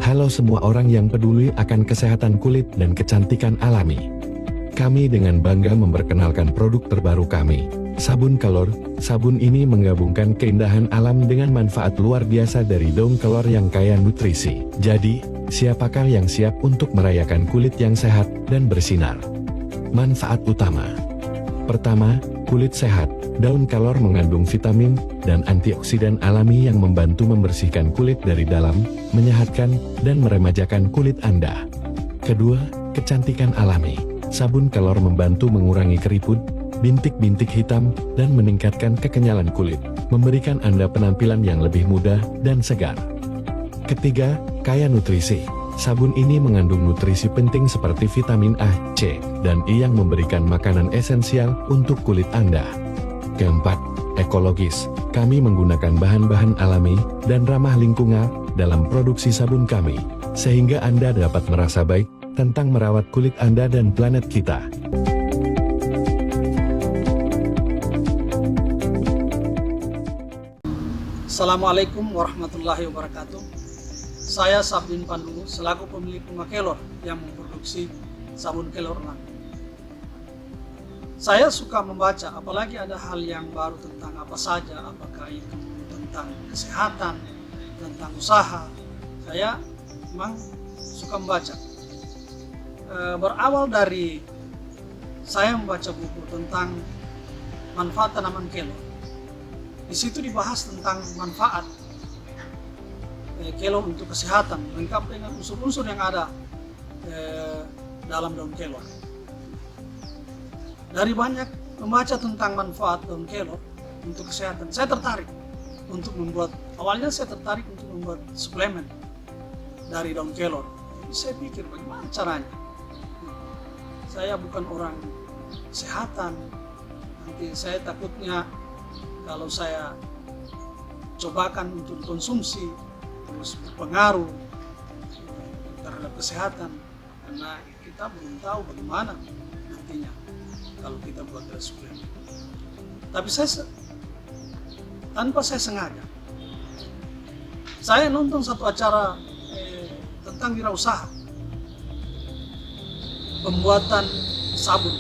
Halo semua orang yang peduli akan kesehatan kulit dan kecantikan alami. Kami dengan bangga memperkenalkan produk terbaru kami, sabun kelor. Sabun ini menggabungkan keindahan alam dengan manfaat luar biasa dari daun kelor yang kaya nutrisi. Jadi, siapakah yang siap untuk merayakan kulit yang sehat dan bersinar? Manfaat utama. Pertama, kulit sehat. Daun kelor mengandung vitamin dan antioksidan alami yang membantu membersihkan kulit dari dalam, menyehatkan, dan meremajakan kulit Anda. Kedua, kecantikan alami. Sabun kelor membantu mengurangi keriput, bintik-bintik hitam, dan meningkatkan kekenyalan kulit, memberikan Anda penampilan yang lebih muda dan segar. Ketiga, kaya nutrisi. Sabun ini mengandung nutrisi penting seperti vitamin A, C, dan E yang memberikan makanan esensial untuk kulit Anda. Keempat, ekologis. Kami menggunakan bahan-bahan alami dan ramah lingkungan dalam produksi sabun kami, sehingga Anda dapat merasa baik tentang merawat kulit Anda dan planet kita. Assalamualaikum warahmatullahi wabarakatuh. Saya Sabdin Pandu selaku pemilik rumah kelor yang memproduksi sabun kelor. Saya suka membaca, apalagi ada hal yang baru tentang apa saja, apakah itu tentang kesehatan, tentang usaha. Saya memang suka membaca. Berawal dari saya membaca buku tentang manfaat tanaman kelor. Di situ dibahas tentang manfaat kelor untuk kesehatan, lengkap dengan unsur-unsur yang ada dalam daun kelor. Dari banyak membaca tentang manfaat daun kelor untuk kesehatan, saya tertarik untuk membuat, awalnya saya tertarik untuk membuat suplemen dari daun kelor. Jadi saya pikir bagaimana caranya. Saya bukan orang kesehatan, nanti saya takutnya kalau saya cobakan untuk konsumsi terus berpengaruh terhadap kesehatan, karena kita belum tahu bagaimana nantinya kalau kita buat suplemen. Tapi saya tanpa saya sengaja, saya nonton satu acara tentang wirausaha pembuatan sabun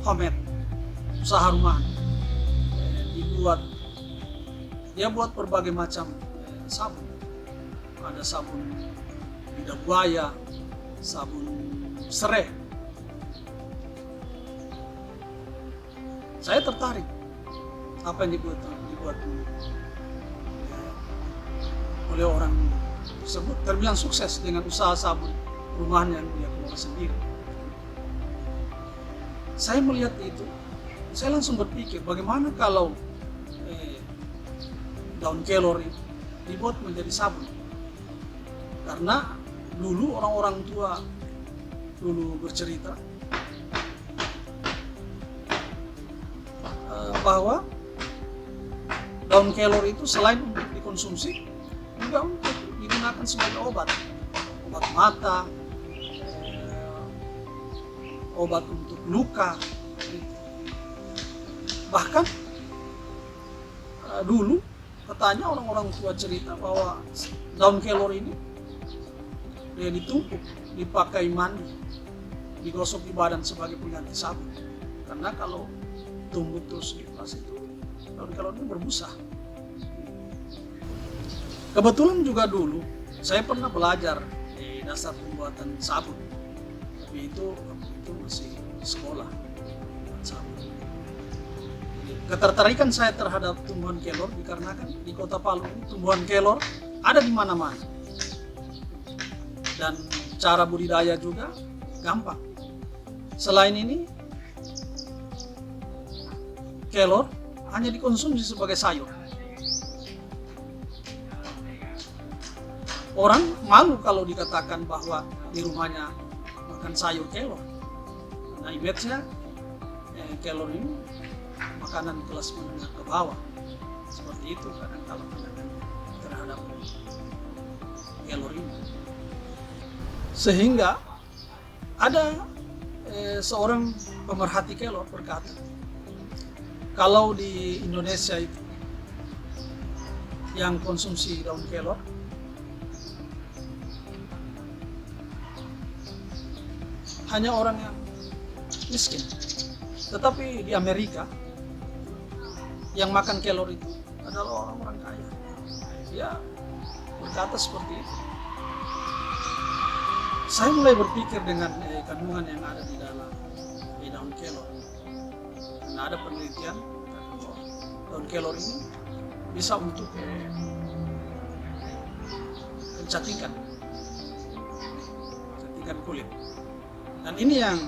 homemade, usaha rumahan. Dia buat berbagai macam sabun. Ada sabun lidah buaya, sabun serai. Saya tertarik apa yang dibuat oleh orang tersebut, terbilang sukses dengan usaha sabun rumahan yang dia kelola sendiri. Saya melihat itu, saya langsung berpikir bagaimana kalau daun kelor itu dibuat menjadi sabun. Karena dulu orang-orang tua dulu bercerita bahwa daun kelor itu selain untuk dikonsumsi juga untuk digunakan sebagai obat mata, obat untuk luka. Bahkan dulu katanya orang-orang tua cerita bahwa daun kelor ini dia ditumpuk, dipakai mandi, digosok di badan sebagai pengganti sabun. Karena kalau tumbuk terus dipas itu daun kelor ini berbusa. Kebetulan juga dulu saya pernah belajar di dasar pembuatan sabun, tapi itu masih sekolah sabun. Ketertarikan saya terhadap tumbuhan kelor dikarenakan di Kota Palu tumbuhan kelor ada di mana-mana, dan cara budidaya juga gampang. Selain ini, kelor hanya dikonsumsi sebagai sayur. Orang malu kalau dikatakan bahwa di rumahnya makan sayur kelor, karena image-nya kelor ini makanan kelas menengah ke bawah. Seperti itu kadang kalau pandangan terhadap kelor ini. Sehingga ada seorang pemerhati kelor berkata, kalau di Indonesia itu yang konsumsi daun kelor hanya orang yang miskin. Tetapi di Amerika yang makan kelor itu adalah orang-orang kaya. Dia berkata seperti itu. Saya mulai berpikir dengan kandungan yang ada di dalam daun kelor. Karena ada penelitian bahwa daun kelor ini bisa untuk kecantikan kulit. Dan ini yang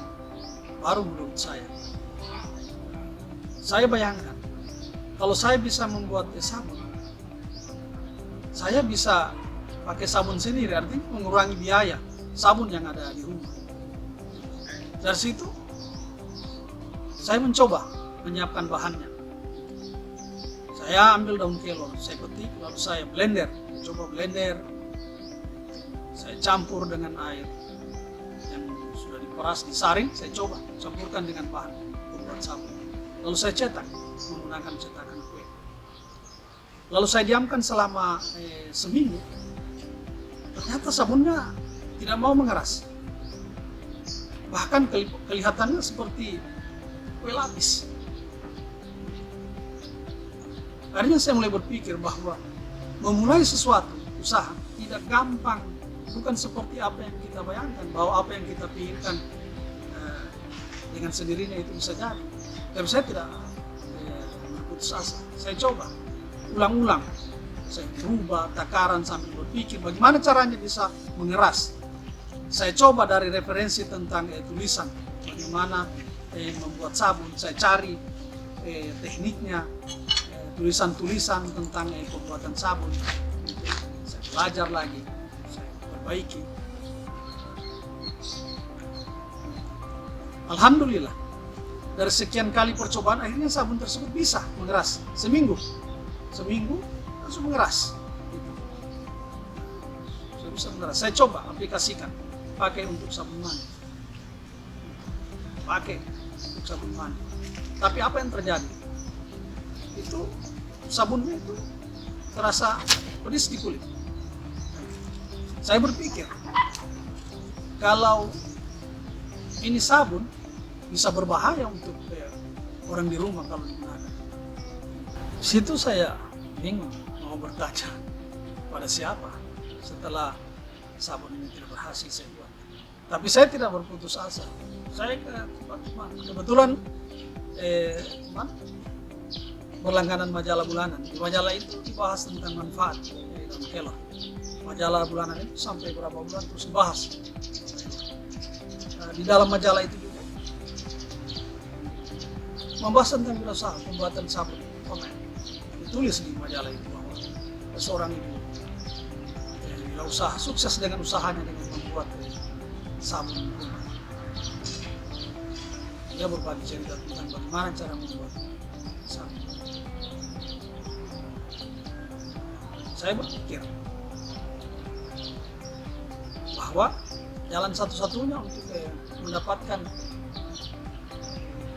baru menurut saya. Saya bayangkan, kalau saya bisa membuat sabun, saya bisa pakai sabun sendiri, artinya mengurangi biaya sabun yang ada di rumah. Dari situ, saya mencoba menyiapkan bahannya. Saya ambil daun kelor, saya petik, lalu saya blender, coba blender. Saya campur dengan air yang sudah diperas, disaring, saya coba campurkan dengan bahan pembuat sabun. Lalu saya cetak menggunakan cetakan kue. Lalu saya diamkan selama seminggu. Ternyata sabunnya tidak mau mengeras. Bahkan kelihatannya seperti kue lapis. Akhirnya saya mulai berpikir bahwa memulai sesuatu, usaha, tidak gampang. Bukan seperti apa yang kita bayangkan, bahwa apa yang kita pikirkan dengan sendirinya itu bisa jadi. Tapi saya tidak berputus asa. Saya coba ulang-ulang. Saya berubah takaran sambil berpikir bagaimana caranya bisa mengeras. Saya coba dari referensi tentang tulisan, bagaimana membuat sabun. Saya cari tekniknya, tulisan-tulisan tentang pembuatan sabun. Saya belajar lagi, saya perbaiki. Alhamdulillah, dari sekian kali percobaan akhirnya sabun tersebut bisa mengeras. Seminggu langsung mengeras. Saya bisa mengeras. Saya coba aplikasikan. Pakai untuk sabun mandi. Tapi apa yang terjadi? Itu sabunnya itu terasa pedis di kulit. Saya berpikir, kalau ini sabun bisa berbahaya untuk orang di rumah kalau digunakan. Di situ saya bingung mau bertanya pada siapa setelah sabun ini tidak berhasil saya buat. Tapi saya tidak berputus asa. Saya ke teman-teman. Kebetulan berlangganan majalah bulanan. Di majalah itu dibahas tentang manfaat daun kelor. Majalah bulanan itu sampai berapa bulan terus dibahas. Di dalam majalah itu juga membahas tentang usaha pembuatan sabun. Ditulis di majalah itu bahwa seorang ibu usaha sukses dengan usahanya dengan membuat sabun. Dia berbagi cerita tentang bagaimana cara membuat sabun. Saya berpikir bahwa jalan satu-satunya untuk mendapatkan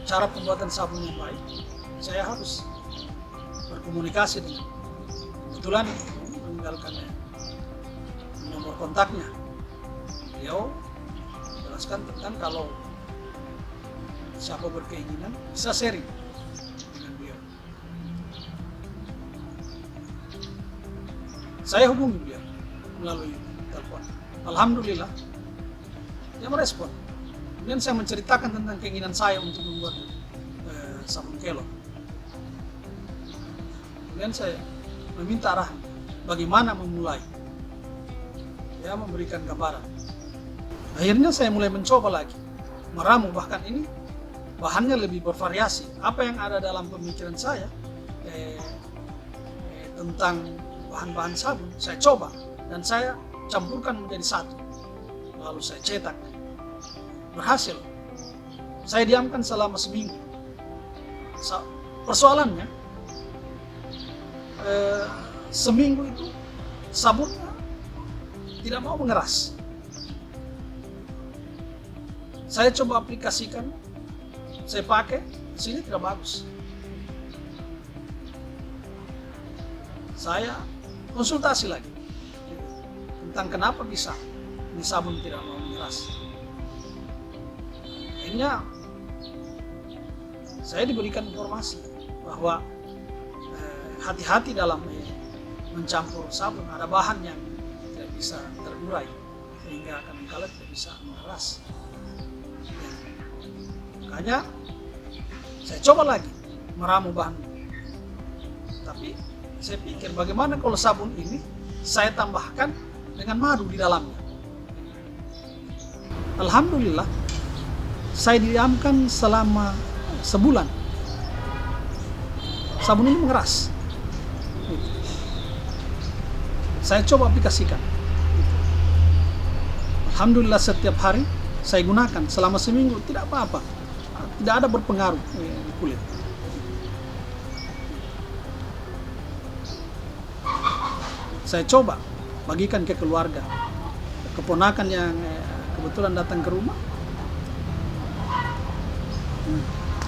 cara pembuatan sabun yang baik, saya harus berkomunikasi dengan. Kebetulan meninggalkan nomor kontaknya. Beliau jelaskan tentang kalau siapa berkeinginan bisa sharing dengan beliau. Saya hubungi beliau melalui telepon. Alhamdulillah dia merespon. Kemudian saya menceritakan tentang keinginan saya untuk membuat sabun kelor. Kemudian saya meminta arahan bagaimana memulai. Dia memberikan gambaran. Akhirnya saya mulai mencoba lagi, meramu, bahkan ini bahannya lebih bervariasi. Apa yang ada dalam pemikiran saya tentang bahan-bahan sabun, saya coba dan saya campurkan menjadi satu. Lalu saya cetak. Berhasil. Saya diamkan selama seminggu. Persoalannya, seminggu itu sabunnya tidak mau mengeras. Saya coba aplikasikan, saya pakai, sini tidak bagus. Saya konsultasi lagi tentang kenapa bisa ini sabun tidak mau mengeras. akhirnya saya diberikan informasi bahwa hati-hati dalam mencampur sabun, ada bahan yang tidak bisa terurai sehingga kadangkala tidak bisa mengeras. Makanya saya coba lagi meramu bahan, tapi saya pikir bagaimana kalau sabun ini saya tambahkan dengan madu di dalamnya. Alhamdulillah saya diamkan selama sebulan, sabun ini mengeras. Saya coba aplikasikan. Alhamdulillah setiap hari saya gunakan selama seminggu, tidak apa-apa, tidak ada berpengaruh di kulit. Saya coba bagikan ke keluarga, keponakan yang kebetulan datang ke rumah,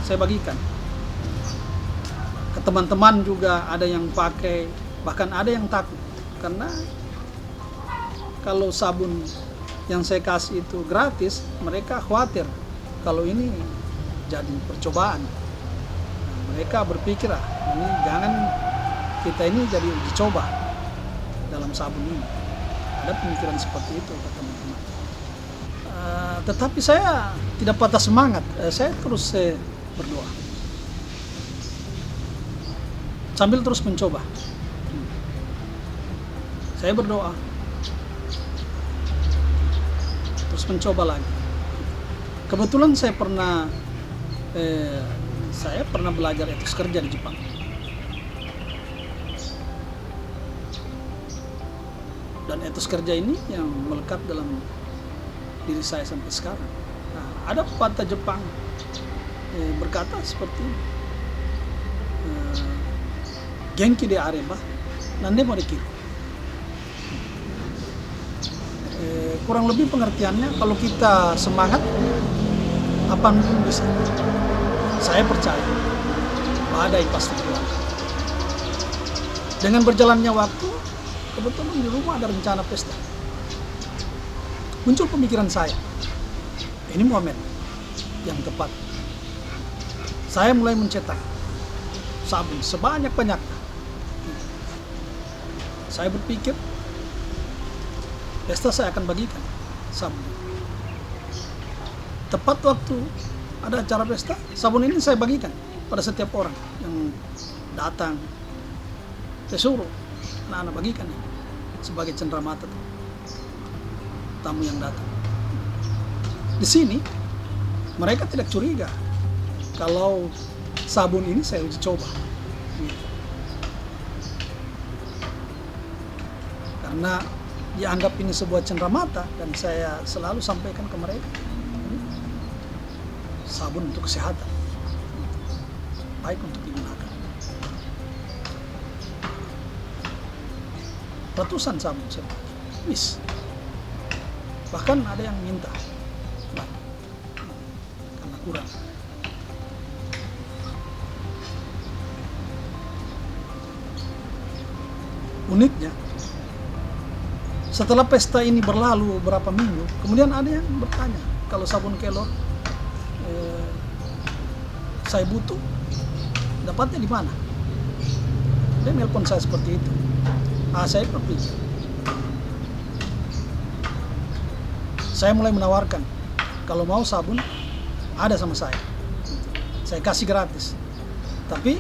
saya bagikan. Ke teman-teman juga ada yang pakai, bahkan ada yang takut karena kalau sabun yang saya kasih itu gratis, mereka khawatir kalau ini jadi percobaan. Mereka berpikir, ini jangan kita ini jadi uji coba dalam sabun ini. Ada pemikiran seperti itu ke teman-teman. Tetapi saya tidak patah semangat, saya terus berdoa sambil terus mencoba. Saya berdoa terus mencoba lagi. Kebetulan saya pernah belajar etos kerja di Jepang. Dan etos kerja ini yang melekat dalam diri saya sampai sekarang. Nah, ada pepatah Jepang berkata seperti ini, genki de areba nande mo dekiru. Kurang lebih pengertiannya, kalau kita semangat, apapun bisa. Saya percaya badai pasti keluar. Dengan berjalannya waktu, kebetulan di rumah ada rencana pesta. Muncul pemikiran saya, ini momen yang tepat. Saya mulai mencetak sabun sebanyak-banyaknya. Saya berpikir, pesta saya akan bagikan sabun. Tepat waktu ada acara pesta, sabun ini saya bagikan pada setiap orang yang datang. Saya suruh anak-anak bagikan ini sebagai cenderamata tamu yang datang. Di sini mereka tidak curiga kalau sabun ini saya uji coba. Karena dianggap ini sebuah cenderamata, dan saya selalu sampaikan ke mereka, sabun untuk kesehatan, baik untuk digunakan. Ratusan sabun saya wis, bahkan ada yang minta karena kurang. Uniknya, setelah pesta ini berlalu beberapa minggu, kemudian ada yang bertanya, kalau sabun Kelor saya butuh, dapatnya di mana? Dia nelpon saya seperti itu. Saya berpikir, saya mulai menawarkan, kalau mau sabun ada sama saya kasih gratis, tapi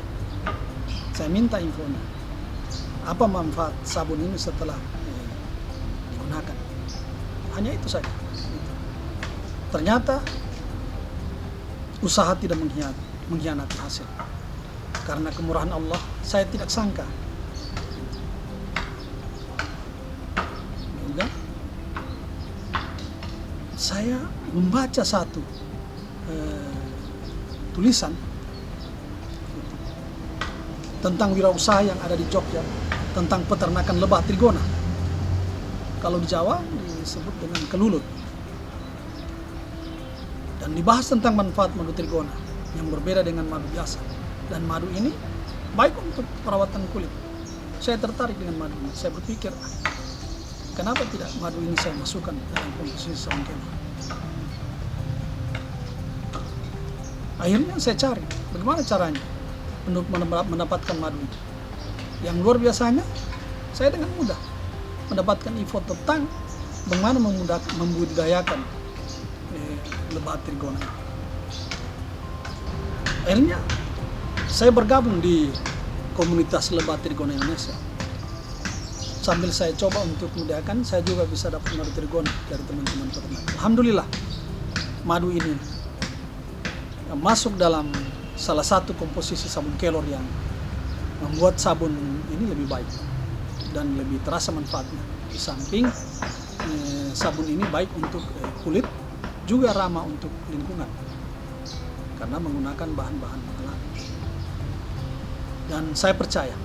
saya minta infonya, apa manfaat sabun ini setelah digunakan. Hanya itu saja. Ternyata usaha tidak mengkhianati hasil. Karena kemurahan Allah, saya tidak sangka juga saya membaca satu tulisan tentang wirausaha yang ada di Jogja, tentang peternakan lebah trigona. Kalau di Jawa disebut dengan kelulut. Dan dibahas tentang manfaat madu trigona yang berbeda dengan madu biasa. Dan madu ini baik untuk perawatan kulit. Saya tertarik dengan madu ini. Saya berpikir, kenapa tidak madu ini saya masukkan dalam komposisi sabun Kelor. Akhirnya saya cari bagaimana caranya untuk mendapatkan madu itu. Yang luar biasanya, saya dengan mudah mendapatkan info tentang bagaimana membudidayakan lebah trigona. Akhirnya saya bergabung di komunitas lebah trigona Indonesia. Sambil saya coba untuk membudidayakan, saya juga bisa dapat madu trigona dari teman-teman peternak. Alhamdulillah, madu ini masuk dalam salah satu komposisi sabun kelor yang membuat sabun ini lebih baik dan lebih terasa manfaatnya. Di samping sabun ini baik untuk kulit, juga ramah untuk lingkungan karena menggunakan bahan-bahan alami. Dan saya percaya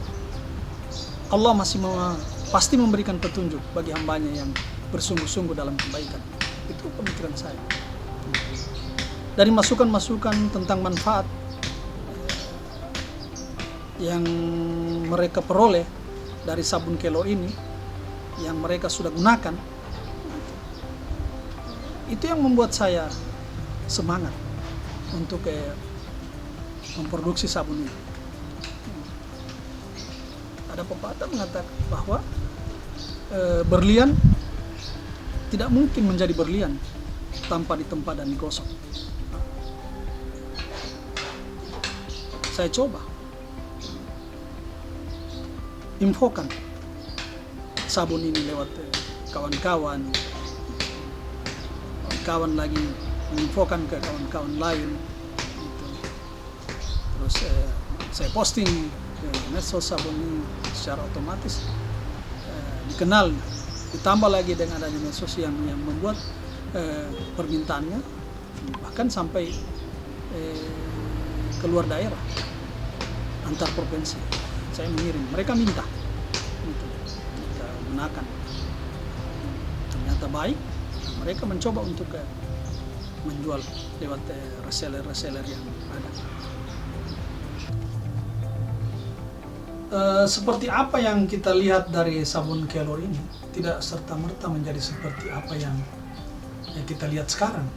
Allah masih pasti memberikan petunjuk bagi hambanya yang bersungguh-sungguh dalam kebaikan. Itu pemikiran saya. Dari masukan-masukan tentang manfaat yang mereka peroleh dari sabun kelor ini, yang mereka sudah gunakan, itu yang membuat saya semangat untuk memproduksi sabun ini. Ada pepatah mengatakan bahwa berlian tidak mungkin menjadi berlian tanpa ditempa dan digosok. Saya coba infokan sabun ini lewat kawan-kawan lagi menginfokan ke kawan-kawan lain gitu. Terus saya posting ke medsos sabun ini secara otomatis dikenal, ditambah lagi dengan adanya medsos yang membuat permintaannya bahkan sampai keluar daerah, antar provinsi. Saya mengirim, mereka minta gitu, kita gunakan. Ternyata baik, mereka mencoba untuk menjual lewat reseller yang ada. Seperti apa yang kita lihat dari sabun kelor ini tidak serta-merta menjadi seperti apa yang kita lihat sekarang.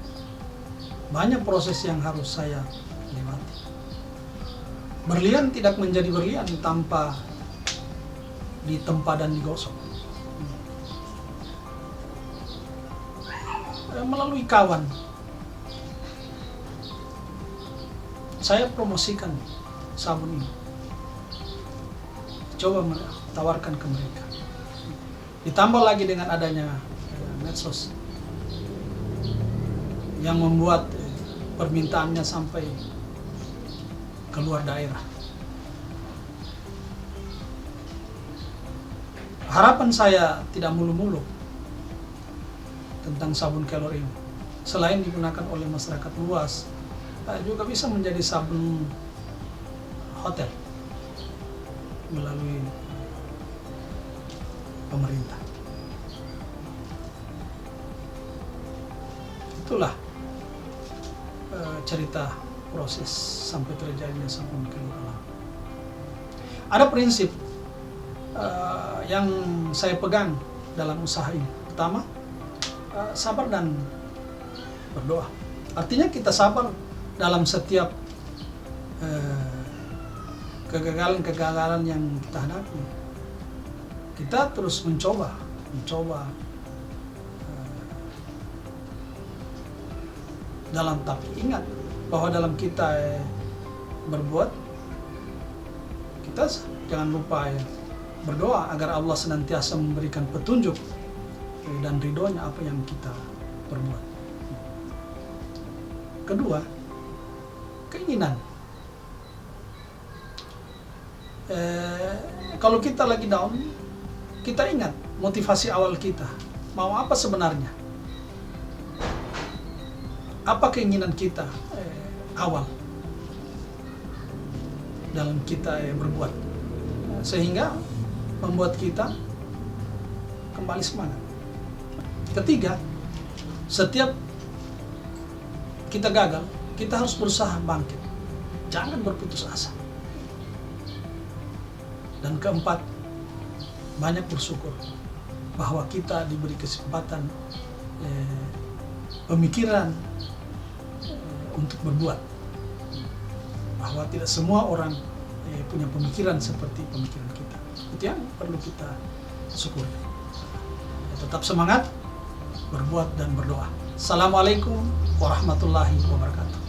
Banyak proses yang harus saya lewati. Berlian tidak menjadi berlian tanpa ditempa dan digosok. Melalui kawan, saya promosikan sabun ini. Coba tawarkan ke mereka. Ditambah lagi dengan adanya medsos yang membuat permintaannya sampai keluar daerah. Harapan saya tidak mulu-mulu tentang sabun kelor ini. Selain digunakan oleh masyarakat luas, juga bisa menjadi sabun hotel melalui pemerintah. Itulah cerita proses sampai terjadinya sabun kelor alam. Ada prinsip yang saya pegang dalam usaha ini. Pertama, sabar dan berdoa. Artinya kita sabar dalam setiap kegagalan yang kita hadapi. Kita terus mencoba dalam, tapi ingat bahwa dalam kita berbuat, kita jangan lupa berdoa agar Allah senantiasa memberikan petunjuk dan ridhonya apa yang kita perbuat. Kedua, keinginan. Kalau kita lagi down, kita ingat motivasi awal kita. Mau apa sebenarnya? Apa keinginan kita awal dalam kita berbuat, sehingga membuat kita kembali semangat. Ketiga, setiap kita gagal, kita harus berusaha bangkit, jangan berputus asa. Dan keempat, banyak bersyukur bahwa kita diberi kesempatan pemikiran untuk berbuat. bahwa tidak semua orang punya pemikiran seperti pemikiran kita. Itu yang perlu kita syukuri. Tetap semangat, berbuat dan berdoa. Assalamualaikum warahmatullahi wabarakatuh.